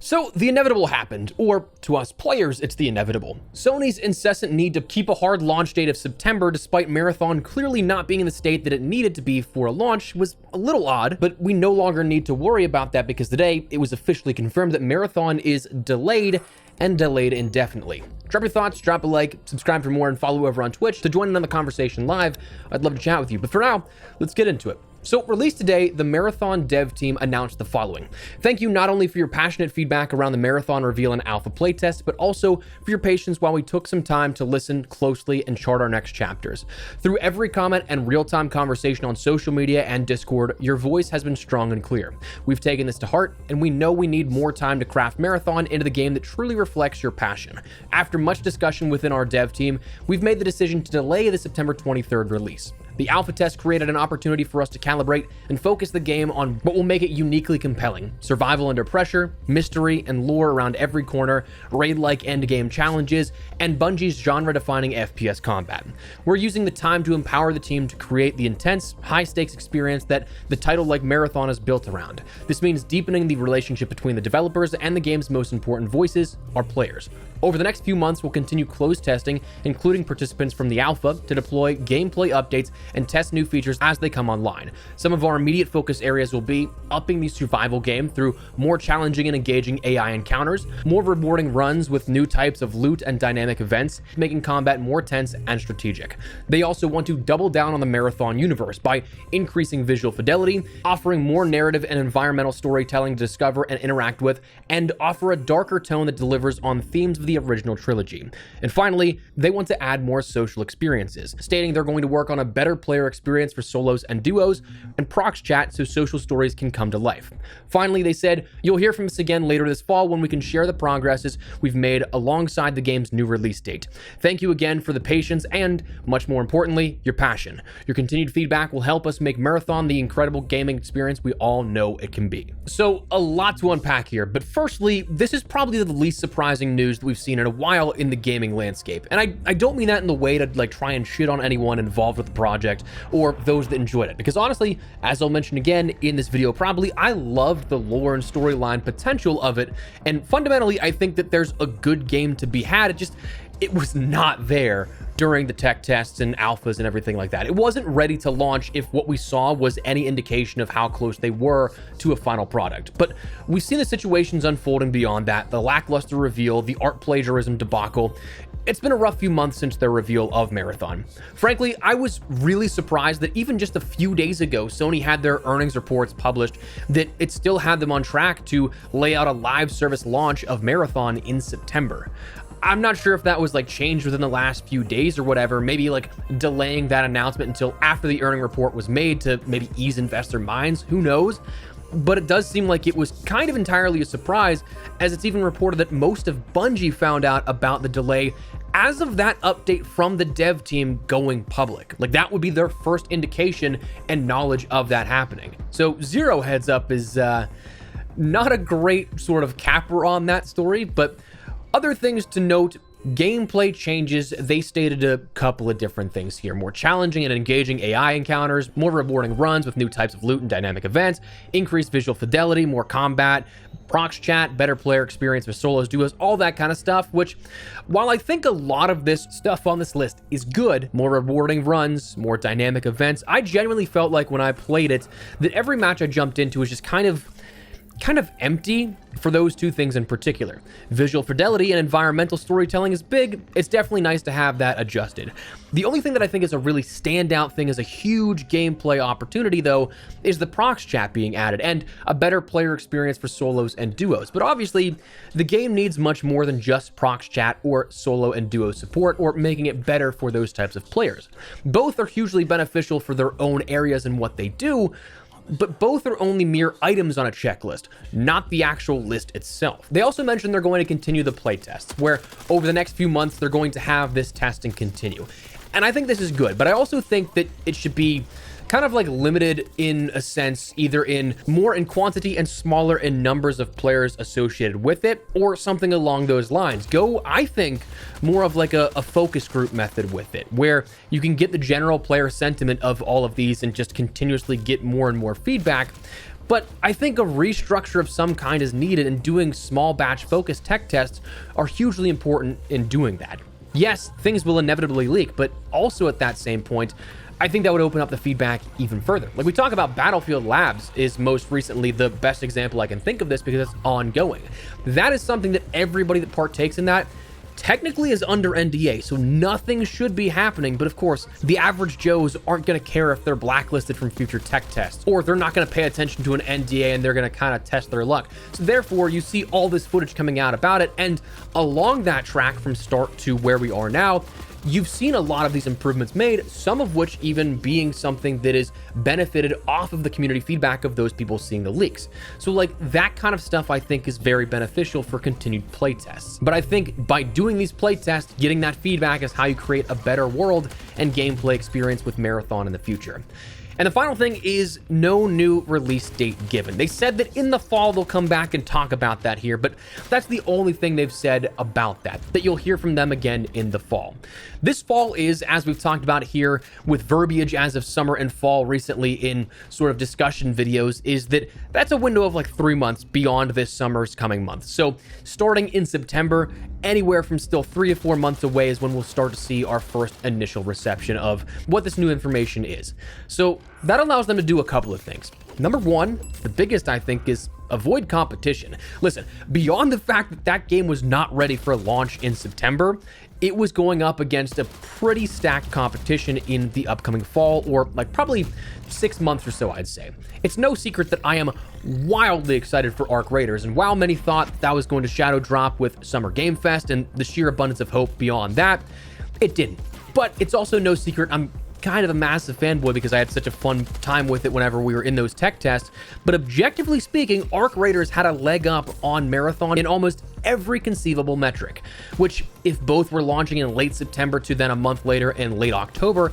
So the inevitable happened, or to us players, it's the inevitable. Sony's incessant need to keep a hard launch date of September despite Marathon clearly not being in the state that it needed to be for a launch was a little odd, but we no longer need to worry about that because today it was officially confirmed that Marathon is delayed and delayed indefinitely. Drop your thoughts, drop a like, subscribe for more, and follow over on Twitch to join in on the conversation live. I'd love to chat with you, but for now, let's get into it. So, released today, the Marathon dev team announced the following. Thank you not only for your passionate feedback around the Marathon reveal and alpha playtest, but also for your patience while we took some time to listen closely and chart our next chapters. Through every comment and real-time conversation on social media and Discord, your voice has been strong and clear. We've taken this to heart, and we know we need more time to craft Marathon into the game that truly reflects your passion. After much discussion within our dev team, we've made the decision to delay the September 23rd release. The alpha test created an opportunity for us to calibrate and focus the game on what will make it uniquely compelling: survival under pressure, mystery and lore around every corner, raid-like endgame challenges, and Bungie's genre-defining FPS combat. We're using the time to empower the team to create the intense, high-stakes experience that the title like Marathon is built around. This means deepening the relationship between the developers and the game's most important voices, our players. Over the next few months, we'll continue closed testing, including participants from the alpha, to deploy gameplay updates and test new features as they come online. Some of our immediate focus areas will be upping the survival game through more challenging and engaging AI encounters, more rewarding runs with new types of loot and dynamic events, making combat more tense and strategic. They also want to double down on the Marathon universe by increasing visual fidelity, offering more narrative and environmental storytelling to discover and interact with, and offer a darker tone that delivers on themes of the original trilogy. And finally, they want to add more social experiences, stating they're going to work on a better player experience for solos and duos, and prox chat so social stories can come to life. Finally, they said, you'll hear from us again later this fall when we can share the progresses we've made alongside the game's new release date. Thank you again for the patience and, much more importantly, your passion. Your continued feedback will help us make Marathon the incredible gaming experience we all know it can be. So, a lot to unpack here, but firstly, this is probably the least surprising news that we've seen in a while in the gaming landscape. And I don't mean that in the way to try and shit on anyone involved with the project or those that enjoyed it, because honestly, as I'll mention again in this video probably, I loved the lore and storyline potential of it, and fundamentally I think that there's a good game to be had. It was not there during the tech tests and alphas and everything like that. It wasn't ready to launch if what we saw was any indication of how close they were to a final product. But we've seen the situations unfolding beyond that, the lackluster reveal, the art plagiarism debacle. It's been a rough few months since their reveal of Marathon. Frankly, I was really surprised that even just a few days ago, Sony had their earnings reports published that it still had them on track to lay out a live service launch of Marathon in September. I'm not sure if that was changed within the last few days or whatever, maybe delaying that announcement until after the earning report was made to maybe ease investor minds, who knows? But it does seem like it was kind of entirely a surprise, as it's even reported that most of Bungie found out about the delay as of that update from the dev team going public. That would be their first indication and knowledge of that happening. So zero heads up is not a great sort of capper on that story, but other things to note: gameplay changes. They stated a couple of different things here: more challenging and engaging AI encounters, more rewarding runs with new types of loot and dynamic events, increased visual fidelity, more combat, prox chat, better player experience with solos, duos, all that kind of stuff, which, while I think a lot of this stuff on this list is good, more rewarding runs, more dynamic events, I genuinely felt like when I played it that every match I jumped into was just kind of empty for those two things in particular. Visual fidelity and environmental storytelling is big. It's definitely nice to have that adjusted. The only thing that I think is a really standout thing as a huge gameplay opportunity, though, is the prox chat being added and a better player experience for solos and duos. But obviously, the game needs much more than just prox chat or solo and duo support, or making it better for those types of players. Both are hugely beneficial for their own areas and what they do, but both are only mere items on a checklist, not the actual list itself. They also mentioned they're going to continue the playtests, where over the next few months they're going to have this testing continue. And I think this is good, but I also think that it should be kind of limited in a sense, either in more in quantity and smaller in numbers of players associated with it, or something along those lines. Go, I think, more of a focus group method with it, where you can get the general player sentiment of all of these and just continuously get more and more feedback. But I think a restructure of some kind is needed, and doing small batch focused tech tests are hugely important in doing that. Yes, things will inevitably leak, but also at that same point, I think that would open up the feedback even further. Like we talk about Battlefield Labs is most recently the best example I can think of this because it's ongoing. That is something that everybody that partakes in that technically is under NDA, so nothing should be happening. But of course, the average Joes aren't going to care if they're blacklisted from future tech tests, or they're not going to pay attention to an NDA and they're going to kind of test their luck. So therefore, you see all this footage coming out about it, and along that track from start to where we are now, you've seen a lot of these improvements made, some of which even being something that is benefited off of the community feedback of those people seeing the leaks. So like that kind of stuff I think is very beneficial for continued playtests. But I think by doing these playtests, getting that feedback is how you create a better world and gameplay experience with Marathon in the future. And the final thing is no new release date given. They said that in the fall they'll come back and talk about that here, but that's the only thing they've said about that you'll hear from them again in the fall. This fall is, as we've talked about here with verbiage as of summer and fall recently in sort of discussion videos, is that's a window of like 3 months beyond this summer's coming month. So starting in September, anywhere from still 3 to 4 months away is when we'll start to see our first initial reception of what this new information is. So that allows them to do a couple of things. Number one, the biggest I think, is avoid competition. Listen, beyond the fact that that game was not ready for launch in September, it was going up against a pretty stacked competition in the upcoming fall, or like probably 6 months or so, I'd say. It's no secret that I am wildly excited for Arc Raiders, and while many thought that was going to shadow drop with Summer Game Fest and the sheer abundance of hope beyond that, it didn't. But it's also no secret I'm kind of a massive fanboy because I had such a fun time with it whenever we were in those tech tests. But objectively speaking, Arc Raiders had a leg up on Marathon in almost every conceivable metric, which if both were launching in late September to then a month later in late October,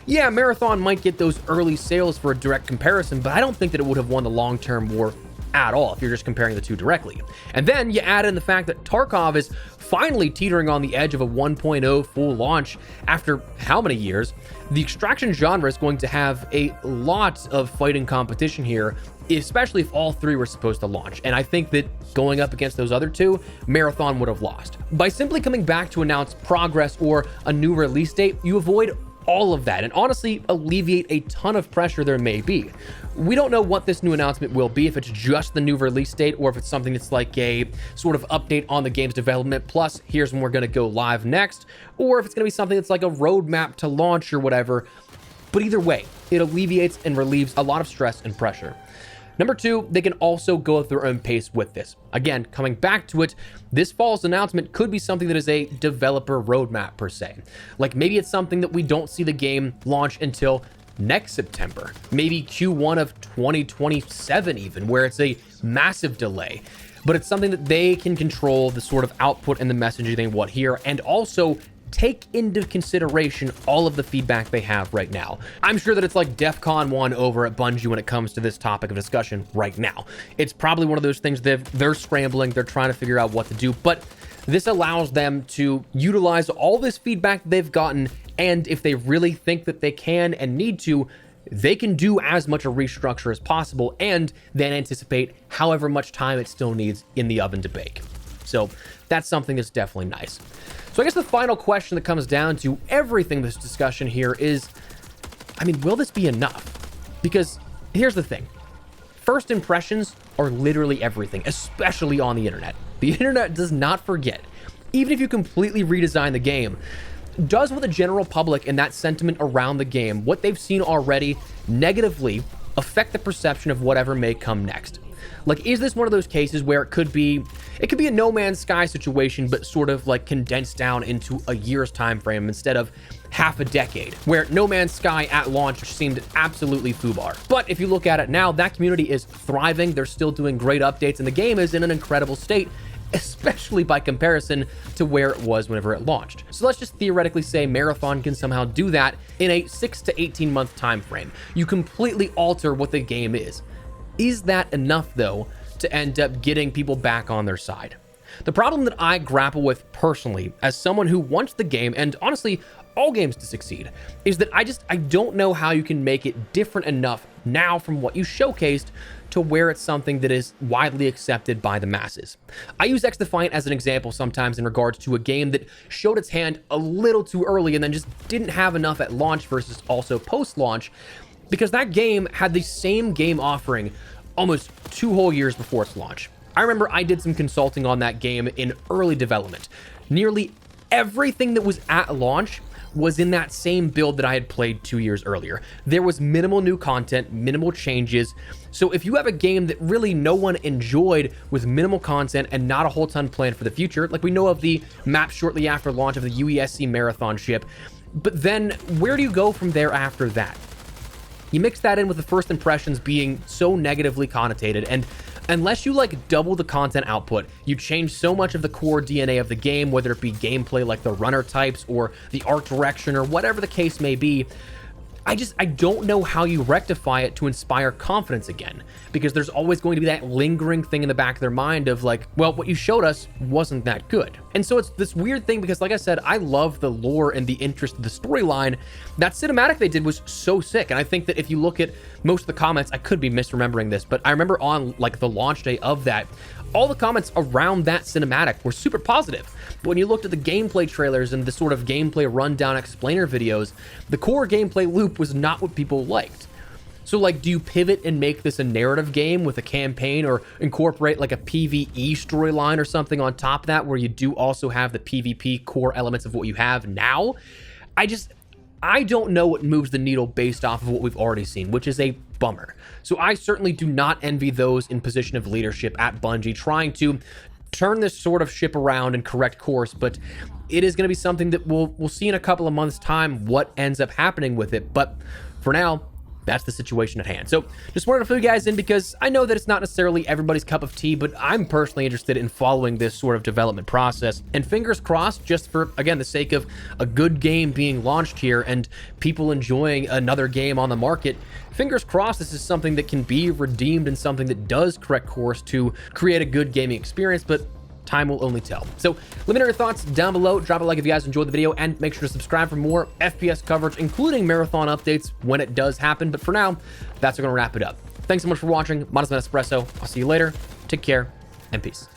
yeah, Marathon might get those early sales for a direct comparison, but I don't think that it would have won the long-term war at all if you're just comparing the two directly. And then you add in the fact that Tarkov is finally teetering on the edge of a 1.0 full launch after how many years. The extraction genre is going to have a lot of fighting competition here, especially if all three were supposed to launch. And I think that going up against those other two, Marathon would have lost. By simply coming back to announce progress or a new release date, you avoid all of that and honestly alleviate a ton of pressure there may be. We don't know what this new announcement will be, if it's just the new release date or if it's something that's like a sort of update on the game's development, plus here's when we're going to go live next, or if it's going to be something that's like a roadmap to launch or whatever. But either way, it alleviates and relieves a lot of stress and pressure. Number two, they can also go at their own pace with this. Again, coming back to it, this fall's announcement could be something that is a developer roadmap per se. Like maybe it's something that we don't see the game launch until next September, maybe Q1 of 2027 even, where it's a massive delay. But it's something that they can control the sort of output and the messaging they want here, and also take into consideration all of the feedback they have right now. I'm sure that it's like DEFCON 1 over at Bungie when it comes to this topic of discussion right now. It's probably one of those things that they're scrambling, they're trying to figure out what to do, but this allows them to utilize all this feedback they've gotten, and if they really think that they can and need to, they can do as much a restructure as possible and then anticipate however much time it still needs in the oven to bake. So that's something that's definitely nice. So I guess the final question that comes down to everything this discussion here is, I mean, will this be enough? Because here's the thing. First impressions are literally everything, especially on the internet. The internet does not forget. Even if you completely redesign the game, does with the general public and that sentiment around the game, what they've seen already, negatively affect the perception of whatever may come next? Like, is this one of those cases where it could be a No Man's Sky situation, but sort of like condensed down into a year's time frame instead of half a decade, where No Man's Sky at launch seemed absolutely foobar. But if you look at it now, that community is thriving, they're still doing great updates, and the game is in an incredible state, especially by comparison to where it was whenever it launched. So let's just theoretically say Marathon can somehow do that in a 6 to 18 month time frame. You completely alter what the game is. Is that enough, though, to end up getting people back on their side? The problem that I grapple with personally, as someone who wants the game, and honestly, all games to succeed, is that I don't know how you can make it different enough now from what you showcased to where it's something that is widely accepted by the masses. I use X-Defiant as an example sometimes in regards to a game that showed its hand a little too early and then just didn't have enough at launch versus also post-launch, because that game had the same game offering almost 2 whole years before its launch. I remember I did some consulting on that game in early development. Nearly everything that was at launch was in that same build that I had played 2 years earlier. There was minimal new content, minimal changes. So if you have a game that really no one enjoyed with minimal content and not a whole ton planned for the future, like we know of the map shortly after launch of the UESC Marathon ship, but then where do you go from there after that? You mix that in with the first impressions being so negatively connotated, and unless you like double the content output, you change so much of the core DNA of the game, whether it be gameplay like the runner types or the art direction or whatever the case may be, I don't know how you rectify it to inspire confidence again, because there's always going to be that lingering thing in the back of their mind of like, well, what you showed us wasn't that good. And so it's this weird thing because, like I said, I love the lore and the interest of the storyline. That cinematic they did was so sick. And I think that if you look at most of the comments, I could be misremembering this, but I remember on like the launch day of that, all the comments around that cinematic were super positive. But when you looked at the gameplay trailers and the sort of gameplay rundown explainer videos, the core gameplay loop was not what people liked. So like, do you pivot and make this a narrative game with a campaign, or incorporate like a PvE storyline or something on top of that where you do also have the PvP core elements of what you have now? I don't know what moves the needle based off of what we've already seen, which is a bummer. So I certainly do not envy those in position of leadership at Bungie trying to turn this sort of ship around and correct course, but it is going to be something that we'll see in a couple of months' time what ends up happening with it. But for now, that's the situation at hand. So just wanted to fill you guys in because I know that it's not necessarily everybody's cup of tea, but I'm personally interested in following this sort of development process. And fingers crossed, just for, again, the sake of a good game being launched here and people enjoying another game on the market, fingers crossed this is something that can be redeemed and something that does correct course to create a good gaming experience, but time will only tell. So let me know your thoughts down below. Drop a like if you guys enjoyed the video, and make sure to subscribe for more FPS coverage, including marathon updates when it does happen. But for now, that's going to wrap it up. Thanks so much for watching. Modest Man Espresso. I'll see you later. Take care and peace.